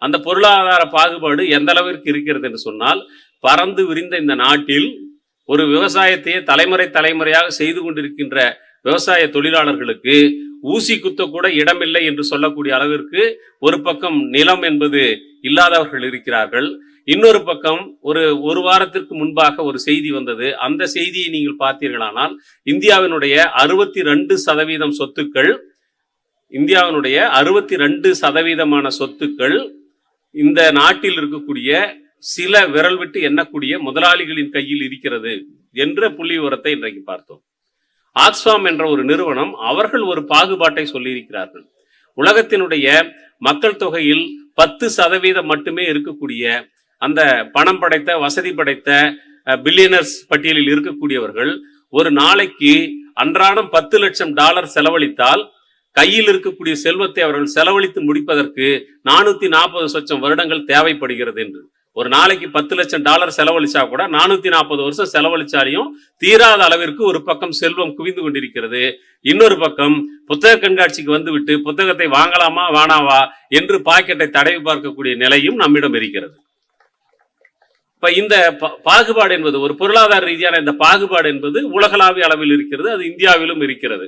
அந்த பொருளாதார பாகுபாடு எந்த அளவிற்கு இருக்கிறது என்று சொன்னால், பறந்து விரிந்த இந்த நாட்டில் ஒரு விவசாயத்தையே தலைமுறையாக செய்து கொண்டிருக்கின்ற விவசாய தொழிலாளர்களுக்கு ஊசி குத்த கூட இடமில்லை என்று சொல்லக்கூடிய அளவிற்கு ஒரு பக்கம் நிலம் என்பது இல்லாதவர்கள் இருக்கிறார்கள். இன்னொரு பக்கம் ஒரு வாரத்திற்கு முன்பாக ஒரு செய்தி வந்தது. அந்த செய்தியை நீங்கள் பார்த்தீர்களானால், இந்தியாவினுடைய 62% சொத்துக்கள், இந்தியாவினுடைய 62% சொத்துக்கள் இந்த நாட்டில் இருக்கக்கூடிய சில விரல் விட்டு எண்ணக்கூடிய முதலாளிகளின் கையில் இருக்கிறது என்ற புள்ளி விவரத்தை இன்றைக்கு பார்த்தோம். ஆக்ஸ்ஃபாம் என்ற ஒரு நிறுவனம் அவர்கள் ஒரு பாகுபாட்டை சொல்லியிருக்கிறார்கள். உலகத்தினுடைய மக்கள் தொகையில் 10% மட்டுமே இருக்கக்கூடிய அந்த பணம் படைத்த வசதி படைத்த பில்லியனர்ஸ் பட்டியலில் இருக்கக்கூடியவர்கள் ஒரு நாளைக்கு அன்றாடம் $10 லட்சம் செலவழித்தால் கையில் இருக்கக்கூடிய செல்வத்தை அவர்கள் செலவழித்து முடிப்பதற்கு 440 லட்சம் வருடங்கள் தேவைப்படுகிறது என்று. ஒரு நாளைக்கு $10 லட்சம் செலவழிச்சா கூட 440 வருஷம் செலவழிச்சாலையும் தீராத அளவிற்கு ஒரு பக்கம் செல்வம் குவிந்து கொண்டிருக்கிறது. இன்னொரு பக்கம் புத்தக கண்காட்சிக்கு வந்துவிட்டு புத்தகத்தை வாங்கலாமா வேணாவா என்று பாக்கெட்டை தடவி பார்க்கக்கூடிய நிலையும் நம்மிடம் இருக்கிறது. இப்ப இந்த பாகுபாடு என்பது ஒரு பொருளாதார ரீதியான இந்த பாகுபாடு என்பது உலகளாவிய அளவில் இருக்கிறது. அது இந்தியாவிலும் இருக்கிறது.